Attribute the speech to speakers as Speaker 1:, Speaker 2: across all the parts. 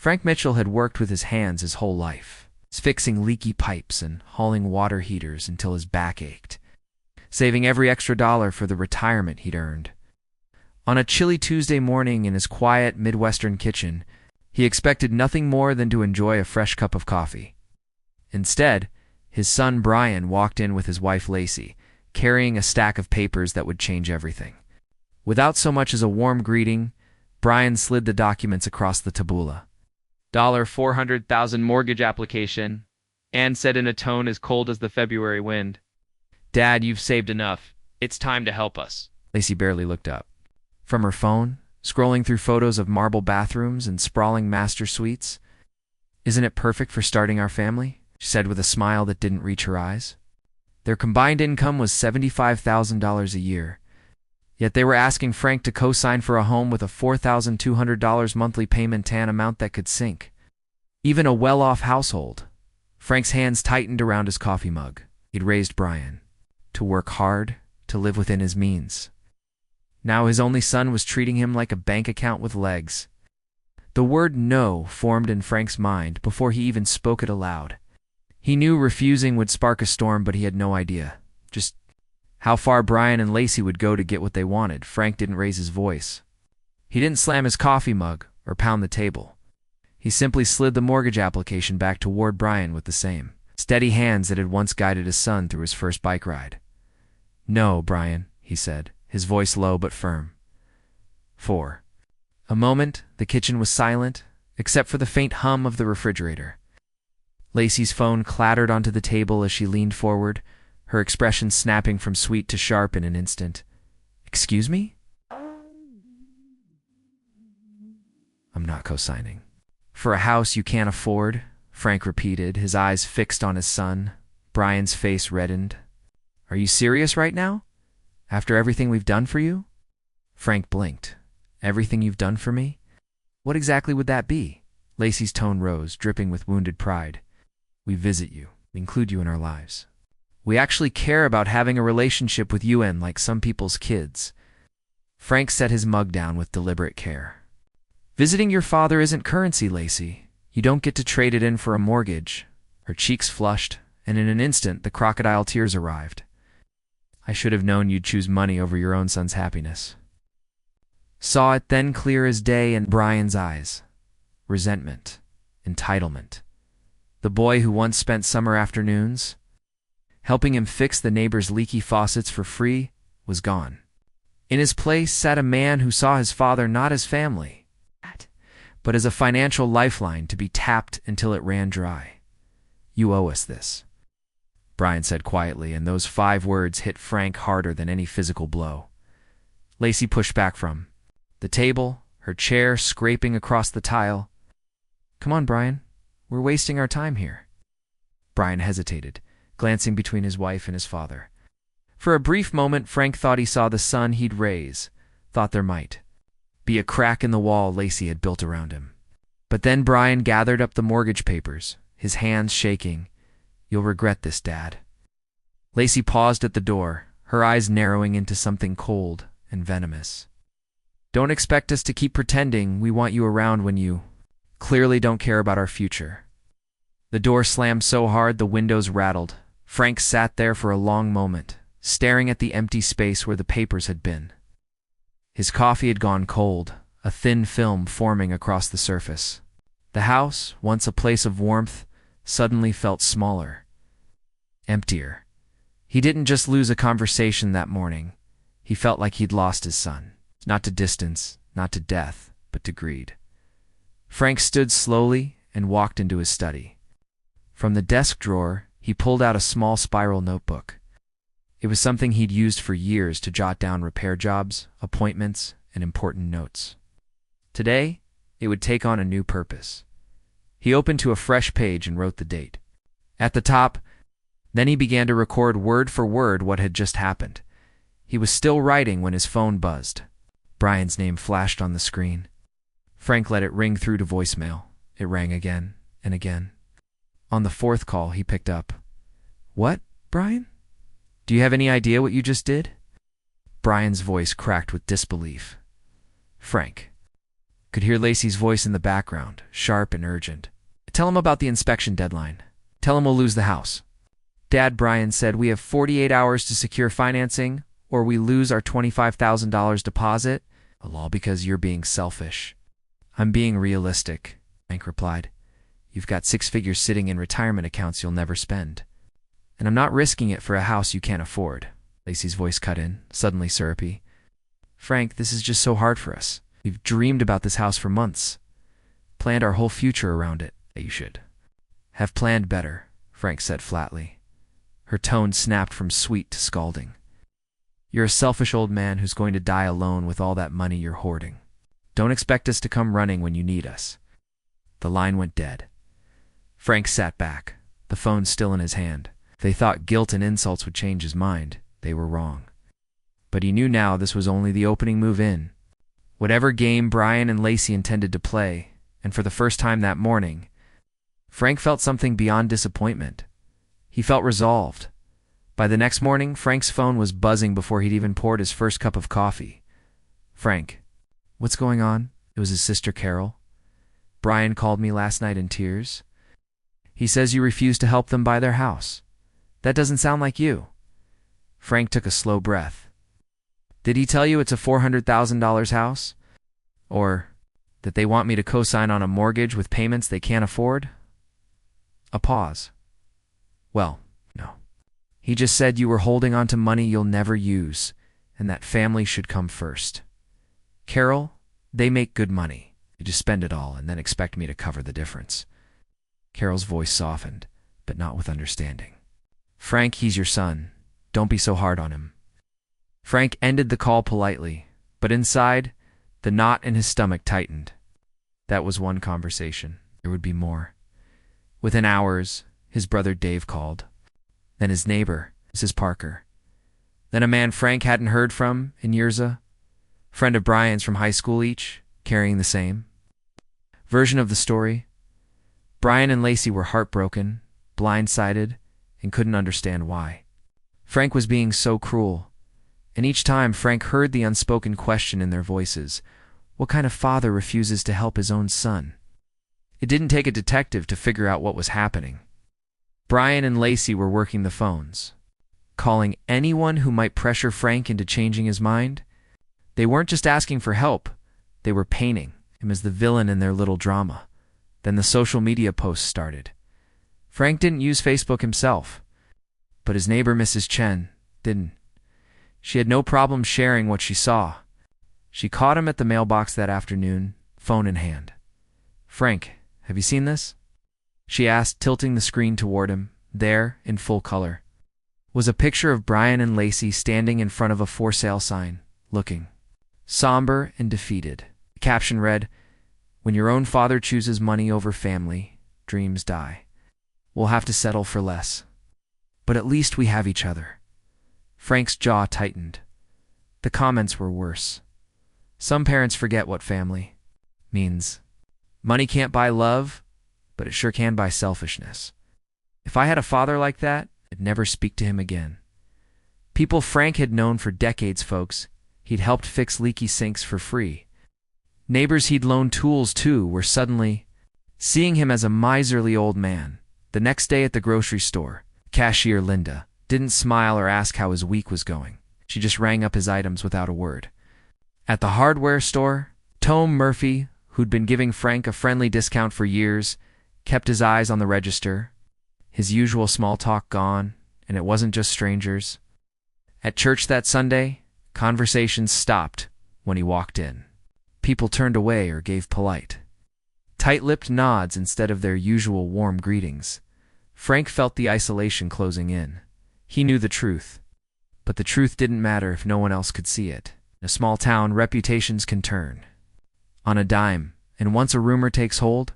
Speaker 1: Frank Mitchell had worked with his hands his whole life, fixing leaky pipes and hauling water heaters until his back ached, saving every extra dollar for the retirement he'd earned. On a chilly Tuesday morning in his quiet Midwestern kitchen, he expected nothing more than to enjoy a fresh cup of coffee. Instead, his son Brian walked in with his wife Lacey, carrying a stack of papers that would change everything. Without so much as a warm greeting, Brian slid the documents across the tabula. $400,000 mortgage application, Anne said in a tone as cold as the February wind. Dad, you've saved enough. It's time to help us. Lacey barely looked up. From her phone, scrolling through photos of marble bathrooms and sprawling master suites. Isn't it perfect for starting our family? She said with a smile that didn't reach her eyes. Their combined income was $75,000 a year. Yet they were asking Frank to co-sign for a home with a $4,200 monthly payment, an amount that could sink even a well-off household. Frank's hands tightened around his coffee mug. He'd raised Brian to work hard, to live within his means. Now his only son was treating him like a bank account with legs. The word no formed in Frank's mind before he even spoke it aloud. He knew refusing would spark a storm, but he had no idea just how far Brian and Lacey would go to get what they wanted. Frank didn't raise his voice. He didn't slam his coffee mug or pound the table. He simply slid the mortgage application back toward Brian with the same steady hands that had once guided his son through his first bike ride. No, Brian, he said, his voice low but firm. For a moment, the kitchen was silent, except for the faint hum of the refrigerator. Lacey's phone clattered onto the table as she leaned forward, her expression snapping from sweet to sharp in an instant. Excuse me? I'm not co-signing. For a house you can't afford, Frank repeated, his eyes fixed on his son. Brian's face reddened. Are you serious right now? After everything we've done for you? Frank blinked. Everything you've done for me? What exactly would that be? Lacey's tone rose, dripping with wounded pride. We visit you. We include you in our lives. We actually care about having a relationship with you, and like some people's kids. Frank set his mug down with deliberate care. Visiting your father isn't currency, Lacey. You don't get to trade it in for a mortgage. Her cheeks flushed, and in an instant the crocodile tears arrived. I should have known you'd choose money over your own son's happiness. Saw it then clear as day in Brian's eyes. Resentment. Entitlement. The boy who once spent summer afternoons helping him fix the neighbor's leaky faucets for free was gone. In his place sat a man who saw his father not as family, but as a financial lifeline to be tapped until it ran dry. You owe us this, Brian said quietly, and those 5 words hit Frank harder than any physical blow. Lacey pushed back from the table, her chair scraping across the tile. Come on, Brian. We're wasting our time here. Brian hesitated, glancing between his wife and his father. For a brief moment, Frank thought he saw the son he'd raise, thought there might be a crack in the wall Lacey had built around him. But then Brian gathered up the mortgage papers, his hands shaking. You'll regret this, Dad. Lacey paused at the door, her eyes narrowing into something cold and venomous. Don't expect us to keep pretending we want you around when you clearly don't care about our future. The door slammed so hard the windows rattled. Frank sat there for a long moment, staring at the empty space where the papers had been. His coffee had gone cold, a thin film forming across the surface. The house, once a place of warmth, suddenly felt smaller, emptier. He didn't just lose a conversation that morning. He felt like he'd lost his son. Not to distance, not to death, but to greed. Frank stood slowly and walked into his study. From the desk drawer, he pulled out a small spiral notebook. It was something he'd used for years to jot down repair jobs, appointments, and important notes. Today, it would take on a new purpose. He opened to a fresh page and wrote the date. At the top, then he began to record word for word what had just happened. He was still writing when his phone buzzed. Brian's name flashed on the screen. Frank let it ring through to voicemail. It rang again and again. On the 4th call, he picked up. What, Brian? Do you have any idea what you just did? Brian's voice cracked with disbelief. Frank, Could hear Lacey's voice in the background, sharp and urgent. Tell him about the inspection deadline. Tell him we'll lose the house. Dad, Brian said we have 48 hours to secure financing, or we lose our $25,000 deposit. Well, all because you're being selfish. I'm being realistic, Frank replied. You've got 6 figures sitting in retirement accounts you'll never spend. And I'm not risking it for a house you can't afford. Lacey's voice cut in, suddenly syrupy. Frank, this is just so hard for us. We've dreamed about this house for months. Planned our whole future around it. You should have planned better, Frank said flatly. Her tone snapped from sweet to scalding. You're a selfish old man who's going to die alone with all that money you're hoarding. Don't expect us to come running when you need us. The line went dead. Frank sat back, the phone still in his hand. If they thought guilt and insults would change his mind, they were wrong. But he knew now this was only the opening move in. Whatever game Brian and Lacey intended to play, and for the first time that morning, Frank felt something beyond disappointment. He felt resolved. By the next morning, Frank's phone was buzzing before he'd even poured his first cup of coffee. Frank, what's going on? It was his sister Carol. Brian called me last night in tears. He says you refused to help them buy their house. That doesn't sound like you. Frank took a slow breath. Did he tell you it's a $400,000 house? Or that they want me to co-sign on a mortgage with payments they can't afford? A pause. Well, no. He just said you were holding on to money you'll never use, and that family should come first. Carol, they make good money. You just spend it all and then expect me to cover the difference. Carol's voice softened, but not with understanding. Frank, he's your son. Don't be so hard on him. Frank ended the call politely, but inside, the knot in his stomach tightened. That was one conversation. There would be more. Within hours, his brother Dave called. Then his neighbor, Mrs. Parker. Then a man Frank hadn't heard from in years, a friend of Brian's from high school, each carrying the same version of the story. Brian and Lacey were heartbroken, blindsided, and couldn't understand why. Frank was being so cruel, and each time Frank heard the unspoken question in their voices, what kind of father refuses to help his own son? It didn't take a detective to figure out what was happening. Brian and Lacey were working the phones, calling anyone who might pressure Frank into changing his mind. They weren't just asking for help, they were painting him as the villain in their little drama. Then the social media posts started. Frank didn't use Facebook himself, but his neighbor Mrs. Chen didn't. She had no problem sharing what she saw. She caught him at the mailbox that afternoon, phone in hand. Frank, have you seen this? She asked, tilting the screen toward him. There, in full color, was a picture of Brian and Lacey standing in front of a for sale sign, looking somber and defeated. The caption read, "When your own father chooses money over family, dreams die. We'll have to settle for less. But at least we have each other." Frank's jaw tightened. The comments were worse. Some parents forget what family means. Money can't buy love, but it sure can buy selfishness. If I had a father like that, I'd never speak to him again. People Frank had known for decades, folks. He'd helped fix leaky sinks for free. Neighbors he'd loaned tools to were suddenly seeing him as a miserly old man. The next day at the grocery store, cashier Linda didn't smile or ask how his week was going. She just rang up his items without a word. At the hardware store, Tom Murphy, who'd been giving Frank a friendly discount for years, kept his eyes on the register. His usual small talk gone, and it wasn't just strangers. At church that Sunday, conversations stopped when he walked in. People turned away or gave polite, tight-lipped nods instead of their usual warm greetings. Frank felt the isolation closing in. He knew the truth, but the truth didn't matter if no one else could see it. In a small town, reputations can turn on a dime, and once a rumor takes hold,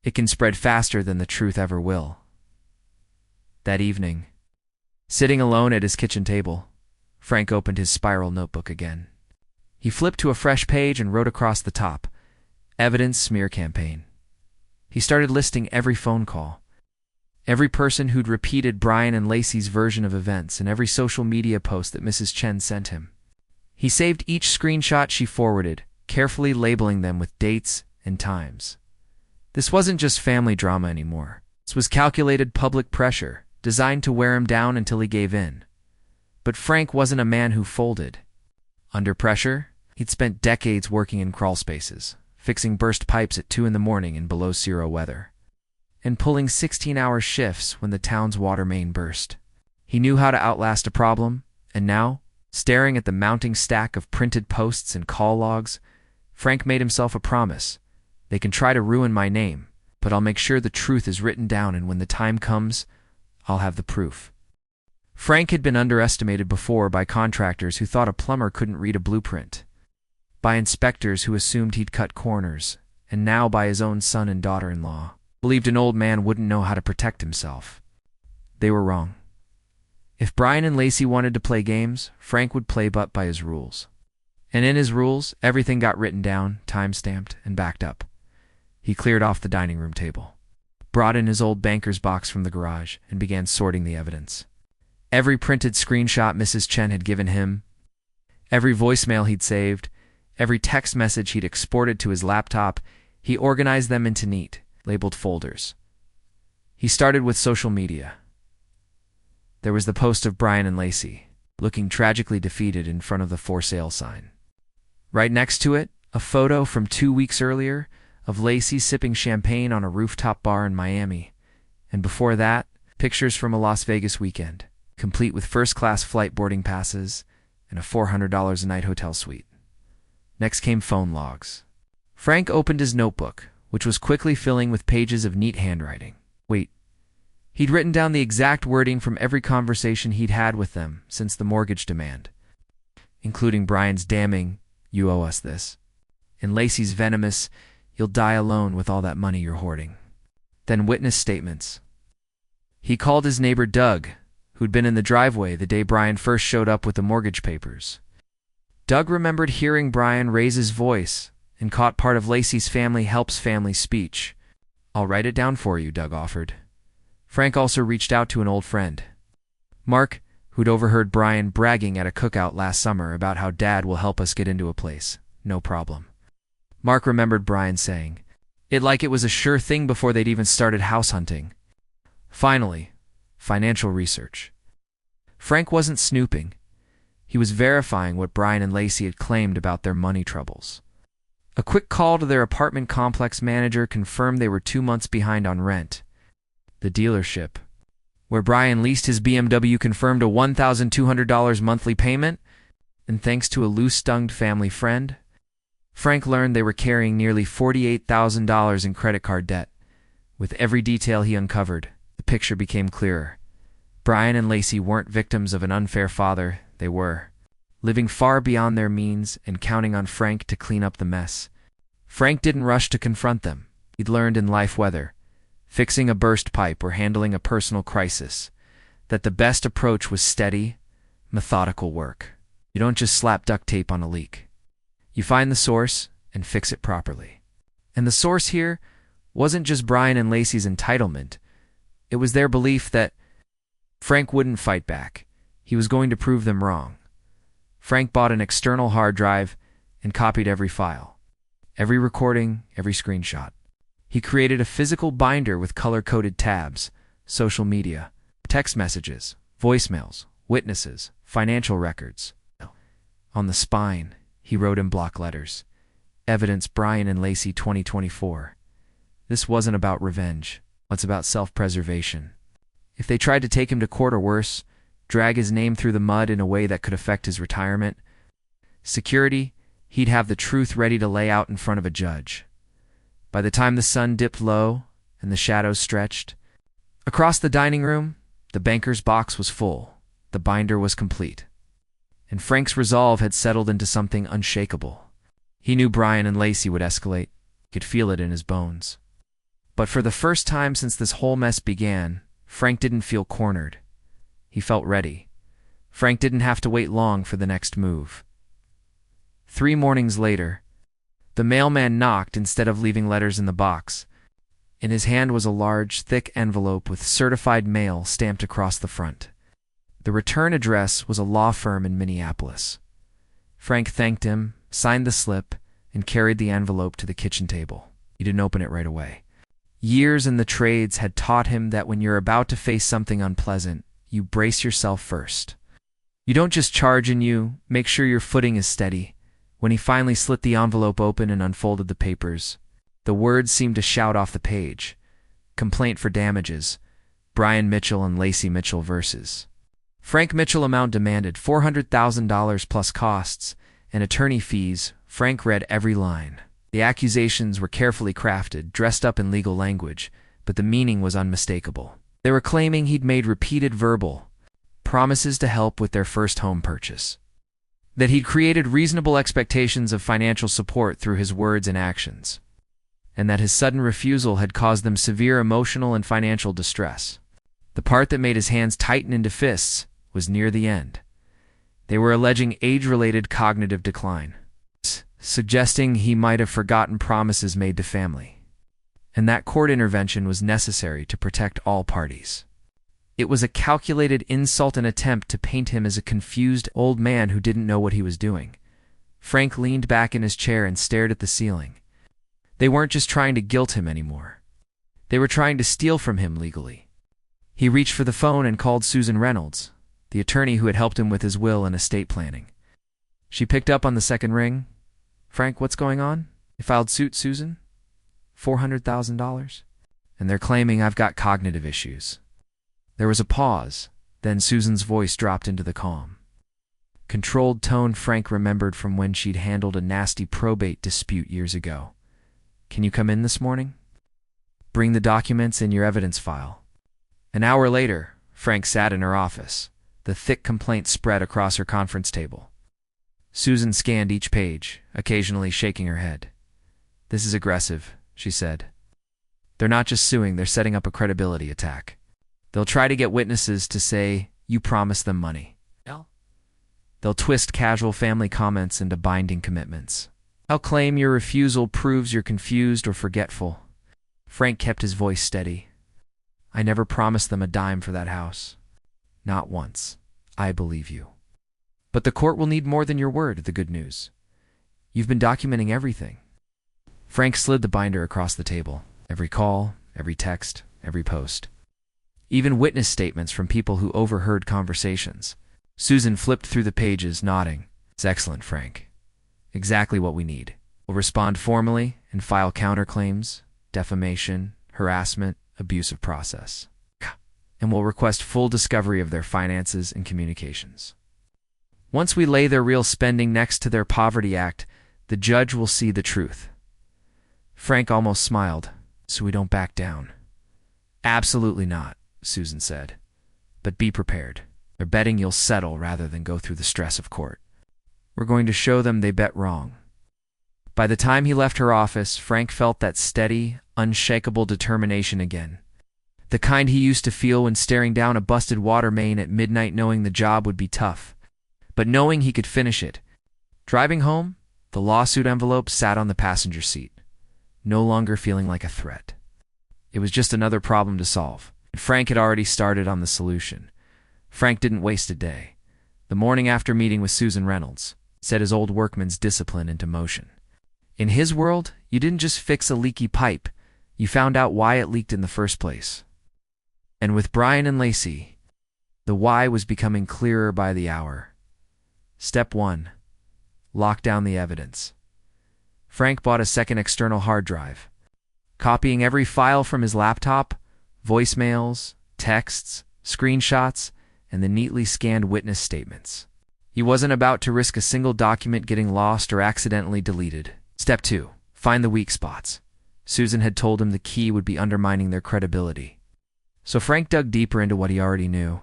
Speaker 1: it can spread faster than the truth ever will. That evening, sitting alone at his kitchen table, Frank opened his spiral notebook again. He flipped to a fresh page and wrote across the top, "Evidence Smear Campaign." He started listing every phone call, every person who'd repeated Brian and Lacey's version of events, and every social media post that Mrs. Chen sent him. He saved each screenshot she forwarded, carefully labeling them with dates and times. This wasn't just family drama anymore. This was calculated public pressure, designed to wear him down until he gave in. But Frank wasn't a man who folded. Under pressure, he'd spent decades working in crawl spaces, fixing burst pipes at 2 a.m. in below-zero weather, and pulling 16-hour shifts when the town's water main burst. He knew how to outlast a problem, and now, staring at the mounting stack of printed posts and call logs, Frank made himself a promise. They can try to ruin my name, but I'll make sure the truth is written down, and when the time comes, I'll have the proof. Frank had been underestimated before by contractors who thought a plumber couldn't read a blueprint, by inspectors who assumed he'd cut corners, and now by his own son and daughter-in-law, believed an old man wouldn't know how to protect himself. They were wrong. If Brian and Lacey wanted to play games, Frank would play but by his rules. And in his rules, everything got written down, time-stamped, and backed up. He cleared off the dining room table, brought in his old banker's box from the garage, and began sorting the evidence. Every printed screenshot Mrs. Chen had given him, every voicemail he'd saved, every text message he'd exported to his laptop, he organized them into neat, labeled folders. He started with social media. There was the post of Brian and Lacey, looking tragically defeated in front of the for sale sign. Right next to it, a photo from 2 weeks earlier of Lacey sipping champagne on a rooftop bar in Miami, and before that, pictures from a Las Vegas weekend, complete with first-class flight boarding passes and a $400 a night hotel suite. Next came phone logs. Frank opened his notebook, which was quickly filling with pages of neat handwriting. Wait. He'd written down the exact wording from every conversation he'd had with them since the mortgage demand, including Brian's damning, "You owe us this," and Lacey's venomous, "You'll die alone with all that money you're hoarding." Then witness statements. He called his neighbor Doug, who'd been in the driveway the day Brian first showed up with the mortgage papers. Doug remembered hearing Brian raise his voice and caught part of Lacey's family helps family speech. "I'll write it down for you," Doug offered. Frank also reached out to an old friend, Mark, who'd overheard Brian bragging at a cookout last summer about how Dad will help us get into a place. No problem. Mark remembered Brian saying it like it was a sure thing before they'd even started house hunting. Finally, financial research. Frank wasn't snooping. He was verifying what Brian and Lacey had claimed about their money troubles. A quick call to their apartment complex manager confirmed they were 2 months behind on rent. The dealership, where Brian leased his BMW, confirmed a $1,200 monthly payment, and thanks to a loose-tongued family friend, Frank learned they were carrying nearly $48,000 in credit card debt. With every detail he uncovered, the picture became clearer. Brian and Lacey weren't victims of an unfair father. They were living far beyond their means and counting on Frank to clean up the mess. Frank didn't rush to confront them. He'd learned in life, whether fixing a burst pipe or handling a personal crisis, that the best approach was steady, methodical work. You don't just slap duct tape on a leak. You find the source and fix it properly. And the source here wasn't just Brian and Lacey's entitlement. It was their belief that Frank wouldn't fight back. He was going to prove them wrong. Frank bought an external hard drive and copied every file, every recording, every screenshot. He created a physical binder with color-coded tabs, social media, text messages, voicemails, witnesses, financial records. On the spine, he wrote in block letters, "Evidence Brian and Lacey 2024. This wasn't about revenge. It's about self-preservation. If they tried to take him to court or worse, drag his name through the mud in a way that could affect his retirement, security, he'd have the truth ready to lay out in front of a judge." By the time the sun dipped low and the shadows stretched, across the dining room, the banker's box was full. The binder was complete. And Frank's resolve had settled into something unshakable. He knew Brian and Lacey would escalate. He could feel it in his bones. But for the first time since this whole mess began, Frank didn't feel cornered. He felt ready. Frank didn't have to wait long for the next move. 3 mornings later, the mailman knocked instead of leaving letters in the box. In his hand was a large, thick envelope with certified mail stamped across the front. The return address was a law firm in Minneapolis. Frank thanked him, signed the slip, and carried the envelope to the kitchen table. He didn't open it right away. Years in the trades had taught him that when you're about to face something unpleasant, you brace yourself first. You don't just charge in, you make sure your footing is steady. When he finally slit the envelope open and unfolded the papers, the words seemed to shout off the page. Complaint for damages. Brian Mitchell and Lacey Mitchell versus Frank Mitchell. Amount demanded $400,000 plus costs and attorney fees. Frank read every line. The accusations were carefully crafted, dressed up in legal language, but the meaning was unmistakable. They were claiming he'd made repeated verbal promises to help with their first home purchase, that he'd created reasonable expectations of financial support through his words and actions, and that his sudden refusal had caused them severe emotional and financial distress. The part that made his hands tighten into fists was near the end. They were alleging age-related cognitive decline, suggesting he might have forgotten promises made to family, and that court intervention was necessary to protect all parties. It was a calculated insult and attempt to paint him as a confused old man who didn't know what he was doing. Frank leaned back in his chair and stared at the ceiling. They weren't just trying to guilt him anymore. They were trying to steal from him legally. He reached for the phone and called Susan Reynolds, the attorney who had helped him with his will and estate planning. She picked up on the second ring. "Frank, what's going on? They filed suit, Susan? $400,000? And they're claiming I've got cognitive issues." There was a pause, then Susan's voice dropped into the calm, controlled tone Frank remembered from when she'd handled a nasty probate dispute years ago. "Can you come in this morning? Bring the documents in your evidence file." An hour later, Frank sat in her office, the thick complaint spread across her conference table. Susan scanned each page, occasionally shaking her head. "This is aggressive," she said. "They're not just suing, they're setting up a credibility attack. They'll try to get witnesses to say you promised them money. They'll twist casual family comments into binding commitments. They'll claim your refusal proves you're confused or forgetful." Frank kept his voice steady. "I never promised them a dime for that house. Not once. I believe you. But the court will need more than your word, the good news. You've been documenting everything." Frank slid the binder across the table. Every call, every text, every post. Even witness statements from people who overheard conversations. Susan flipped through the pages, nodding. "It's excellent, Frank. Exactly what we need. We'll respond formally and file counterclaims, defamation, harassment, abusive process. And we'll request full discovery of their finances and communications. Once we lay their real spending next to their Poverty Act, the judge will see the truth." Frank almost smiled. "So we don't back down." "Absolutely not," Susan said. "But be prepared. They're betting you'll settle rather than go through the stress of court. We're going to show them they bet wrong." By the time he left her office, Frank felt that steady, unshakable determination again. The kind he used to feel when staring down a busted water main at midnight, knowing the job would be tough, but knowing he could finish it. Driving home, the lawsuit envelope sat on the passenger seat, no longer feeling like a threat. It was just another problem to solve. Frank had already started on the solution. Frank didn't waste a day. The morning after meeting with Susan Reynolds, set his old workman's discipline into motion. In his world, you didn't just fix a leaky pipe, you found out why it leaked in the first place. And with Brian and Lacey, the why was becoming clearer by the hour. Step 1. Lock down the evidence. Frank bought a second external hard drive, copying every file from his laptop, voicemails, texts, screenshots, and the neatly scanned witness statements. He wasn't about to risk a single document getting lost or accidentally deleted. Step 2. Find the weak spots. Susan had told him the key would be undermining their credibility. So Frank dug deeper into what he already knew.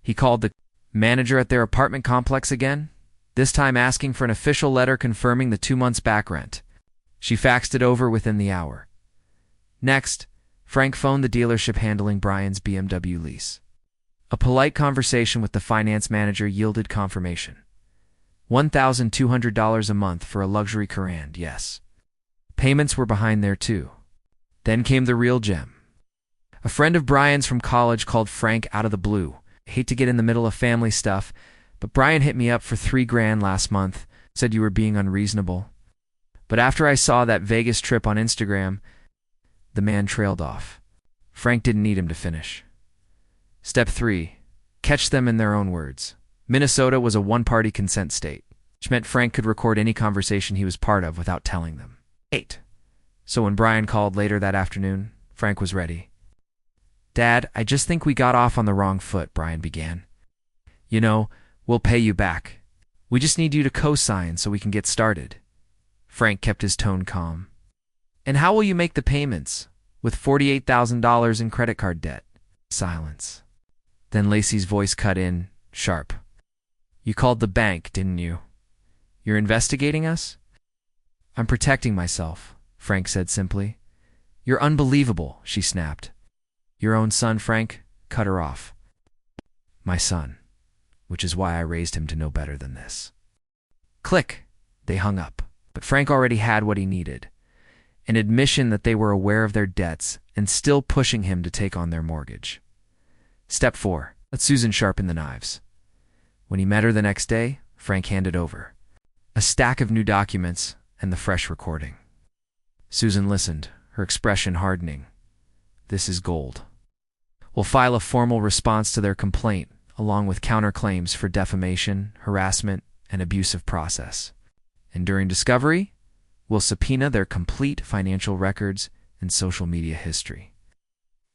Speaker 1: He called the manager at their apartment complex again, this time asking for an official letter confirming the 2 months back rent. She faxed it over within the hour. Next, Frank phoned the dealership handling Brian's BMW lease. A polite conversation with the finance manager yielded confirmation. $1,200 a month for a luxury Courtroom, yes. Payments were behind there too. Then came the real gem. A friend of Brian's from college called Frank out of the blue. "Hate to get in the middle of family stuff, but Brian hit me up for $3,000 last month, said you were being unreasonable. But after I saw that Vegas trip on Instagram, the man trailed off. Frank didn't need him to finish. Step 3. Catch them in their own words. Minnesota was a one-party consent state, which meant Frank could record any conversation he was part of without telling them. 8. So when Brian called later that afternoon, Frank was ready. "Dad, I just think we got off on the wrong foot," Brian began. "You know, we'll pay you back. We just need you to co-sign so we can get started." Frank kept his tone calm. "And how will you make the payments? With $48,000 in credit card debt?" Silence. Then Lacey's voice cut in, sharp. "You called the bank, didn't you? You're investigating us?" "I'm protecting myself," Frank said simply. "You're unbelievable," she snapped. "Your own son, Frank?" Cut her off. "My son, which is why I raised him to know better than this." Click. They hung up. But Frank already had what he needed. An admission that they were aware of their debts and still pushing him to take on their mortgage. Step 4. Let Susan sharpen the knives. When he met her the next day, Frank handed over a stack of new documents and the fresh recording. Susan listened, her expression hardening. "This is gold. We'll file a formal response to their complaint, along with counterclaims for defamation, harassment, and abusive process. And during discovery, we'll subpoena their complete financial records and social media history.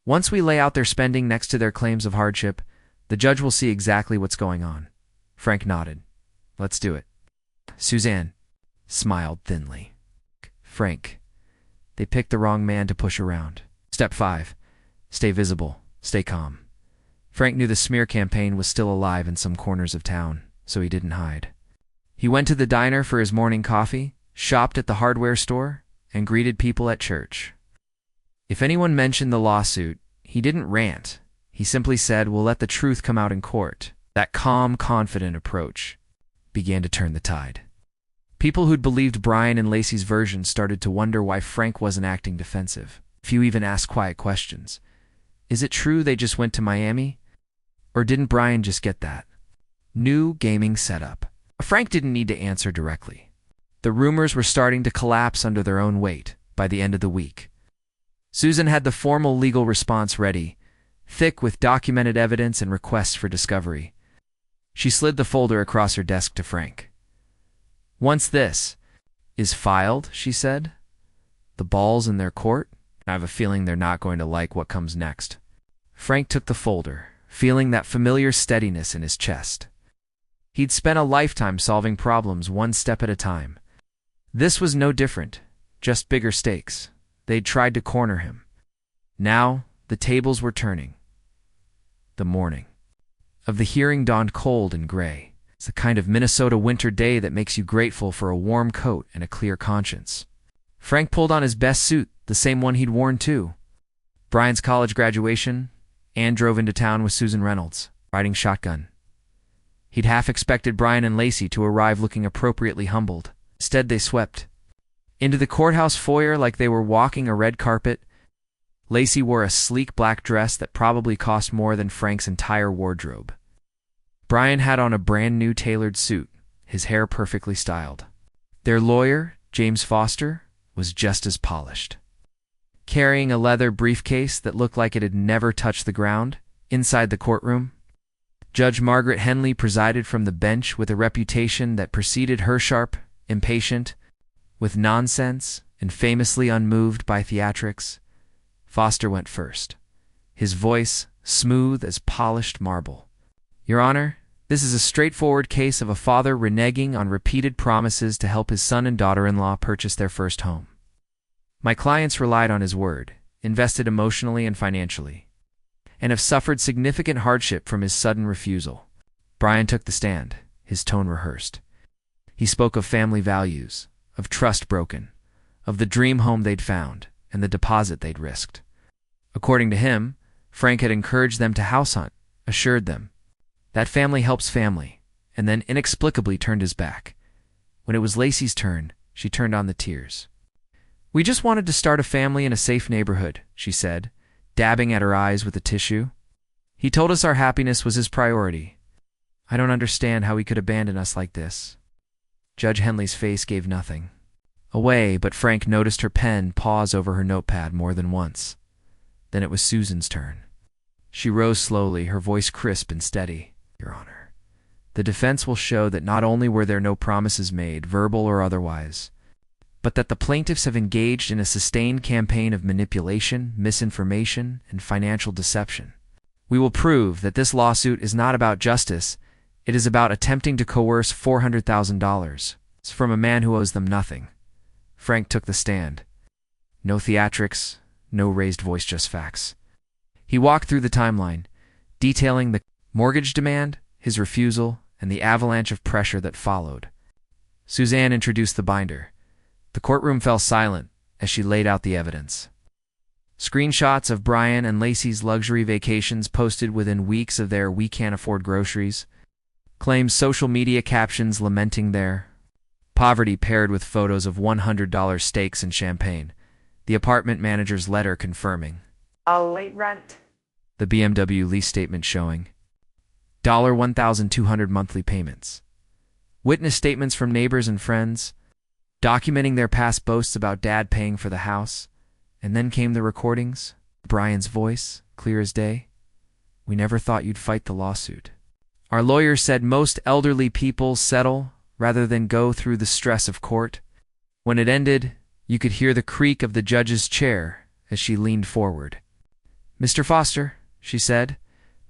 Speaker 1: Once we lay out their spending next to their claims of hardship, the judge will see exactly what's going on." Frank nodded. "Let's do it." Suzanne smiled thinly. "Frank, they picked the wrong man to push around." Step 5. Stay visible. Stay calm. Frank knew the smear campaign was still alive in some corners of town, so he didn't hide. He went to the diner for his morning coffee, shopped at the hardware store, and greeted people at church. If anyone mentioned the lawsuit, he didn't rant. He simply said, "We'll let the truth come out in court." That calm, confident approach began to turn the tide. People who'd believed Brian and Lacey's version started to wonder why Frank wasn't acting defensive. Few even asked quiet questions. Is it true they just went to Miami? Or didn't Brian just get that new gaming setup? Frank didn't need to answer directly. The rumors were starting to collapse under their own weight by the end of the week. Susan had the formal legal response ready, thick with documented evidence and requests for discovery. She slid the folder across her desk to Frank. "Once this is filed," she said, "the ball's in their court. I have a feeling they're not going to like what comes next." Frank took the folder, feeling that familiar steadiness in his chest. He'd spent a lifetime solving problems one step at a time. This was no different, just bigger stakes. They'd tried to corner him. Now, the tables were turning. The morning of the hearing dawned cold and gray. It's the kind of Minnesota winter day that makes you grateful for a warm coat and a clear conscience. Frank pulled on his best suit, the same one he'd worn too. Brian's college graduation, and drove into town with Susan Reynolds, riding shotgun. He'd half expected Brian and Lacey to arrive looking appropriately humbled. Instead, they swept into the courthouse foyer like they were walking a red carpet. Lacey wore a sleek black dress that probably cost more than Frank's entire wardrobe. Brian had on a brand new tailored suit, his hair perfectly styled. Their lawyer, James Foster, was just as polished. Carrying a leather briefcase that looked like it had never touched the ground, inside the courtroom, Judge Margaret Henley presided from the bench with a reputation that preceded her, sharp, impatient, with nonsense, and famously unmoved by theatrics. Foster went first, his voice smooth as polished marble. "Your Honor, this is a straightforward case of a father reneging on repeated promises to help his son and daughter-in-law purchase their first home. My clients relied on his word, invested emotionally and financially, and have suffered significant hardship from his sudden refusal." Brian took the stand, his tone rehearsed. He spoke of family values, of trust broken, of the dream home they'd found, and the deposit they'd risked. According to him, Frank had encouraged them to house hunt, assured them that family helps family, and then inexplicably turned his back. When it was Lacey's turn, she turned on the tears. "We just wanted to start a family in a safe neighborhood," she said, dabbing at her eyes with a tissue. "He told us our happiness was his priority. I don't understand how he could abandon us like this." Judge Henley's face gave nothing. away, but Frank noticed her pen pause over her notepad more than once. Then it was Susan's turn. She rose slowly, her voice crisp and steady. Your Honor, the defense will show that not only were there no promises made, verbal or otherwise, but that the plaintiffs have engaged in a sustained campaign of manipulation, misinformation, and financial deception. We will prove that this lawsuit is not about justice. It is about attempting to coerce $400,000 from a man who owes them nothing. Frank took the stand. No theatrics, no raised voice, just facts. He walked through the timeline, detailing the mortgage demand, his refusal, and the avalanche of pressure that followed. Suzanne introduced the binder. The courtroom fell silent as she laid out the evidence. Screenshots of Brian and Lacey's luxury vacations posted within weeks of their "we can't afford groceries," claims social media captions lamenting their poverty paired with photos of $100 steaks and champagne, the apartment manager's letter confirming
Speaker 2: a late rent,
Speaker 1: the BMW lease statement showing $1,200 monthly payments, witness statements from neighbors and friends documenting their past boasts about Dad paying for the house. And then came the recordings, Brian's voice, clear as day. We never thought you'd fight the lawsuit. Our lawyer said most elderly people settle rather than go through the stress of court. When it ended, you could hear the creak of the judge's chair as she leaned forward. Mr. Foster, she said,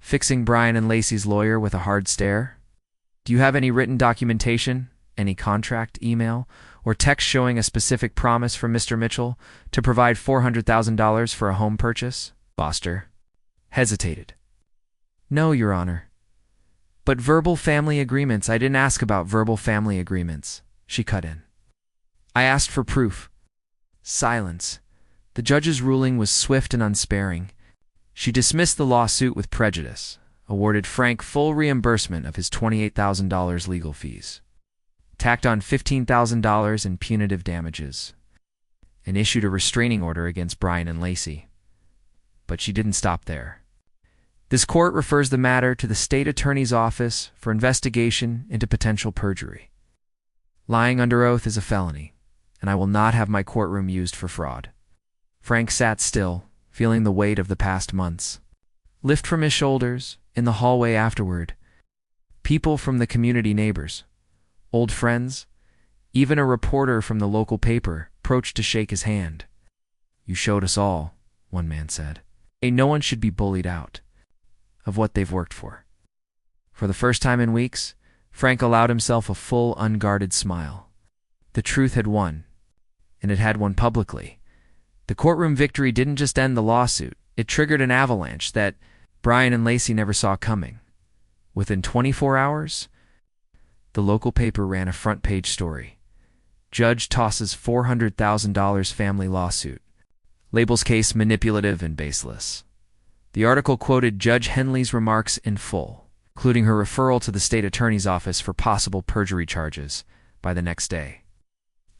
Speaker 1: fixing Brian and Lacey's lawyer with a hard stare. Do you have any written documentation, any contract, email, or text showing a specific promise from Mr. Mitchell to provide $400,000 for a home purchase? Foster hesitated. No, Your Honor. But verbal family agreements. I didn't ask about verbal family agreements, she cut in. I asked for proof. Silence. The judge's ruling was swift and unsparing. She dismissed the lawsuit with prejudice, awarded Frank full reimbursement of his $28,000 legal fees, tacked on $15,000 in punitive damages, and issued a restraining order against Brian and Lacey. But she didn't stop there. This court refers the matter to the state attorney's office for investigation into potential perjury. Lying under oath is a felony, and I will not have my courtroom used for fraud. Frank sat still, feeling the weight of the past months lift from his shoulders. In the hallway afterward, people from the community, neighbors, old friends, even a reporter from the local paper approached to shake his hand. You showed us all, one man said. No one should be bullied out of what they've worked for. For the first time in weeks, Frank allowed himself a full, unguarded smile. The truth had won, and it had won publicly. The courtroom victory didn't just end the lawsuit, it triggered an avalanche that Brian and Lacey never saw coming. Within 24 hours, the local paper ran a front-page story. Judge tosses $400,000 family lawsuit. Labels case manipulative and baseless. The article quoted Judge Henley's remarks in full, including her referral to the state attorney's office for possible perjury charges by the next day.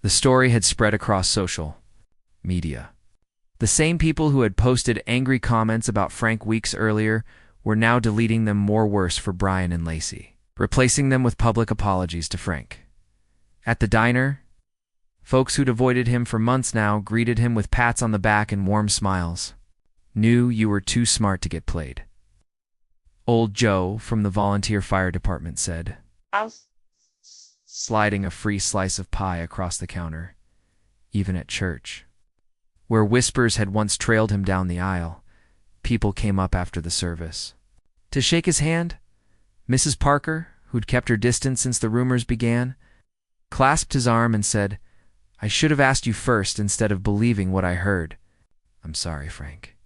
Speaker 1: The story had spread across social media. The same people who had posted angry comments about Frank weeks earlier were now deleting them more worse for Brian and Lacey, replacing them with public apologies to Frank. At the diner, folks who'd avoided him for months now greeted him with pats on the back and warm smiles. Knew you were too smart to get played. Old Joe from the volunteer fire department said, sliding a free slice of pie across the counter. Even at church, where whispers had once trailed him down the aisle, people came up after the service to shake his hand. Mrs. Parker, who'd kept her distance since the rumors began, clasped his arm and said, I should have asked you first instead of believing what I heard. I'm sorry, Frank.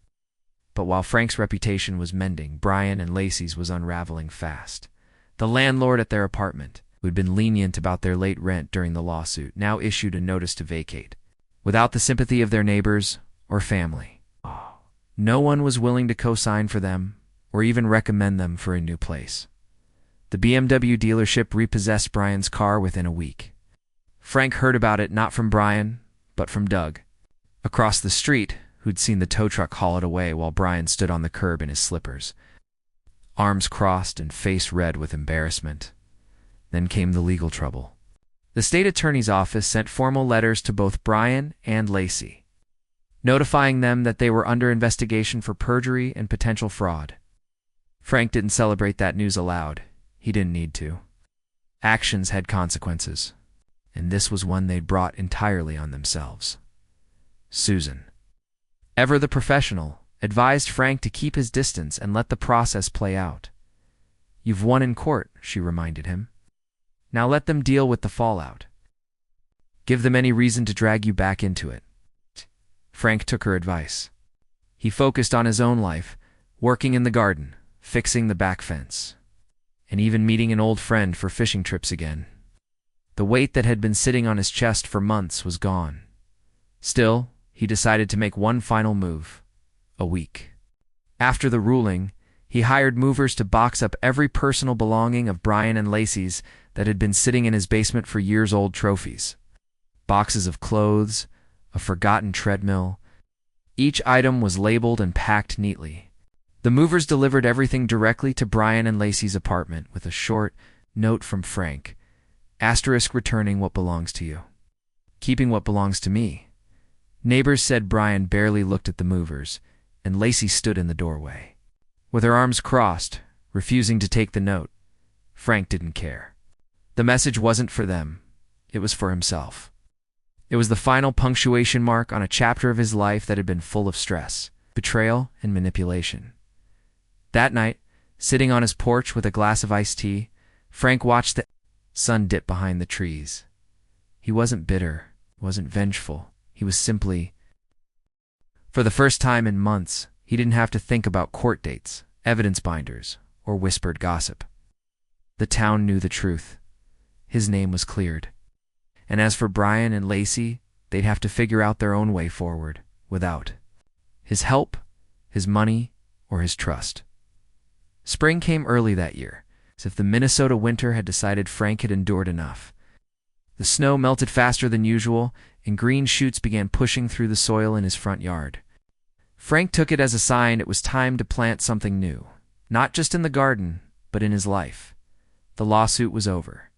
Speaker 1: But while Frank's reputation was mending, Brian and Lacey's was unraveling fast. The landlord at their apartment, who had been lenient about their late rent during the lawsuit, now issued a notice to vacate, without the sympathy of their neighbors or family. No one was willing to co-sign for them or even recommend them for a new place. The BMW dealership repossessed Brian's car within a week. Frank heard about it not from Brian, but from Doug, across the street, who'd seen the tow truck haul it away while Brian stood on the curb in his slippers, arms crossed and face red with embarrassment. Then came the legal trouble. The state attorney's office sent formal letters to both Brian and Lacey, notifying them that they were under investigation for perjury and potential fraud. Frank didn't celebrate that news aloud. He didn't need to. Actions had consequences, and this was one they'd brought entirely on themselves. Susan, ever the professional, advised Frank to keep his distance and let the process play out. "You've won in court," she reminded him. "Now let them deal with the fallout. Give them any reason to drag you back into it." Frank took her advice. He focused on his own life, working in the garden, fixing the back fence, and even meeting an old friend for fishing trips again. The weight that had been sitting on his chest for months was gone. Still, he decided to make one final move. A week. After the ruling, he hired movers to box up every personal belonging of Brian and Lacey's that had been sitting in his basement for years-old trophies. Boxes of clothes, a forgotten treadmill. Each item was labeled and packed neatly. The movers delivered everything directly to Brian and Lacey's apartment with a short note from Frank, * returning what belongs to you. Keeping what belongs to me. Neighbors said Brian barely looked at the movers, and Lacey stood in the doorway, with her arms crossed, refusing to take the note. Frank didn't care. The message wasn't for them. It was for himself. It was the final punctuation mark on a chapter of his life that had been full of stress, betrayal, and manipulation. That night, sitting on his porch with a glass of iced tea, Frank watched the sun dip behind the trees. He wasn't bitter, wasn't vengeful. He was simply... For the first time in months, he didn't have to think about court dates, evidence binders, or whispered gossip. The town knew the truth. His name was cleared. And as for Brian and Lacey, they'd have to figure out their own way forward, without his help, his money, or his trust. Spring came early that year, as if the Minnesota winter had decided Frank had endured enough. The snow melted faster than usual, and green shoots began pushing through the soil in his front yard. Frank took it as a sign it was time to plant something new, not just in the garden, but in his life. The lawsuit was over.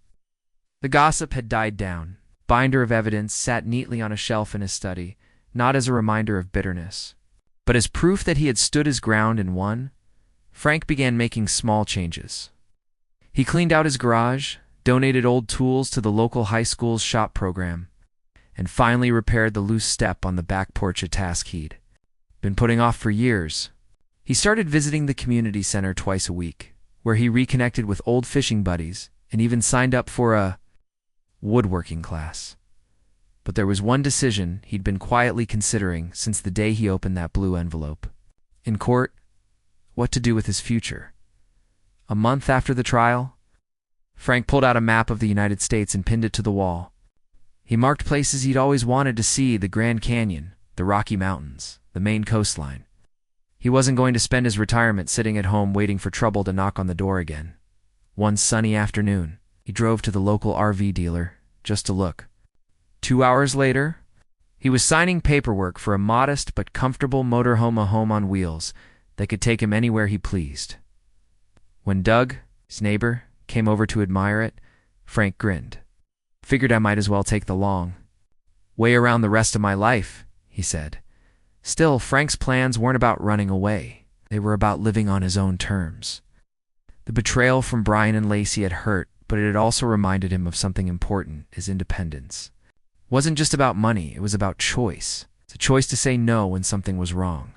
Speaker 1: The gossip had died down. Binder of evidence sat neatly on a shelf in his study, not as a reminder of bitterness, but as proof that he had stood his ground and won. Frank began making small changes. He cleaned out his garage, donated old tools to the local high school's shop program, and finally repaired the loose step on the back porch, a task he'd been putting off for years. He started visiting the community center twice a week, where he reconnected with old fishing buddies and even signed up for a woodworking class. But there was one decision he'd been quietly considering since the day he opened that blue envelope. In court, what to do with his future. A month after the trial, Frank pulled out a map of the United States and pinned it to the wall. He marked places he'd always wanted to see: the Grand Canyon, the Rocky Mountains, the Maine coastline. He wasn't going to spend his retirement sitting at home waiting for trouble to knock on the door again. One sunny afternoon, he drove to the local RV dealer just to look. 2 hours later, he was signing paperwork for a modest but comfortable motorhome, a home on wheels that could take him anywhere he pleased. When Doug, his neighbor, came over to admire it, Frank grinned. "Figured I might as well take the long way around the rest of my life," he said. Still, Frank's plans weren't about running away. They were about living on his own terms. The betrayal from Brian and Lacey had hurt, but it had also reminded him of something important: his independence. It wasn't just about money, it was about choice. It's a choice to say no when something was wrong.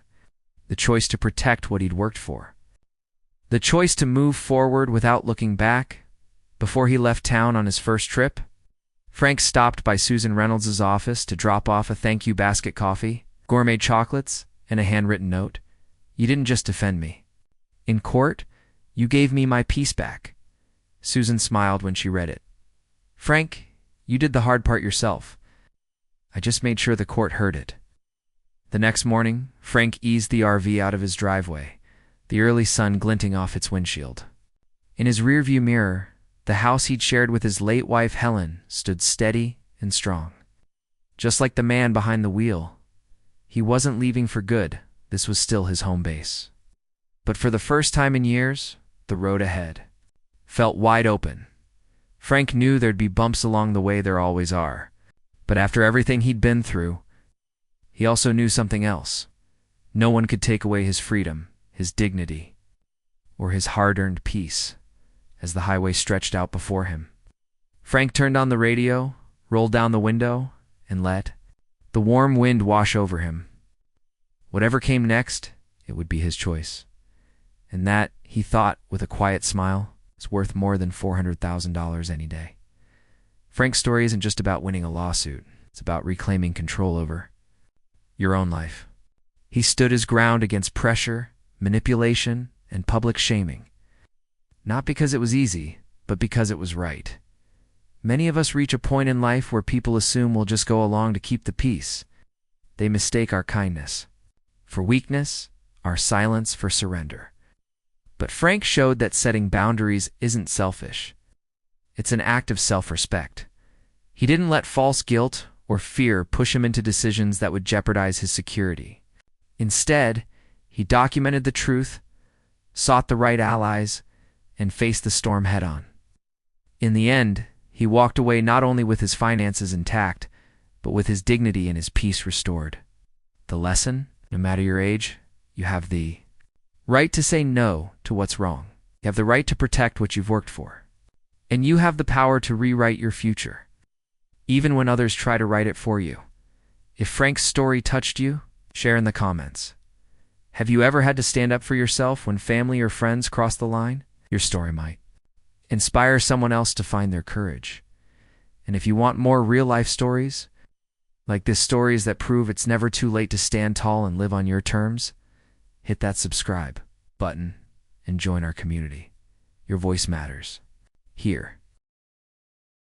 Speaker 1: The choice to protect what he'd worked for. The choice to move forward without looking back. Before he left town on his first trip, Frank stopped by Susan Reynolds' office to drop off a thank you basket coffee, gourmet chocolates, and a handwritten note. "You didn't just defend me. In court, you gave me my peace back." Susan smiled when she read it. "Frank, you did the hard part yourself. I just made sure the court heard it." The next morning, Frank eased the RV out of his driveway, the early sun glinting off its windshield. In his rearview mirror, the house he'd shared with his late wife Helen stood steady and strong. Just like the man behind the wheel, he wasn't leaving for good. This was still his home base. But for the first time in years, the road ahead felt wide open. Frank knew there'd be bumps along the way, there always are. But after everything he'd been through, he also knew something else. No one could take away his freedom, his dignity, or his hard-earned peace as the highway stretched out before him. Frank turned on the radio, rolled down the window, and let the warm wind wash over him. Whatever came next, it would be his choice. And that, he thought with a quiet smile, is worth more than $400,000 any day. Frank's story isn't just about winning a lawsuit. It's about reclaiming control over your own life. He stood his ground against pressure, manipulation, and public shaming. Not because it was easy, but because it was right. Many of us reach a point in life where people assume we'll just go along to keep the peace. They mistake our kindness for weakness, our silence for surrender. But Frank showed that setting boundaries isn't selfish. It's an act of self-respect. He didn't let false guilt or fear push him into decisions that would jeopardize his security. Instead, he documented the truth, sought the right allies, and faced the storm head-on. In the end, he walked away not only with his finances intact, but with his dignity and his peace restored. The lesson? No matter your age, you have the right to say no to what's wrong. You have the right to protect what you've worked for. And you have the power to rewrite your future, even when others try to write it for you. If Frank's story touched you, share in the comments. Have you ever had to stand up for yourself when family or friends cross the line? Your story might inspire someone else to find their courage. And if you want more real-life stories, like this, stories that prove it's never too late to stand tall and live on your terms, hit that subscribe button and join our community. Your voice matters. Here.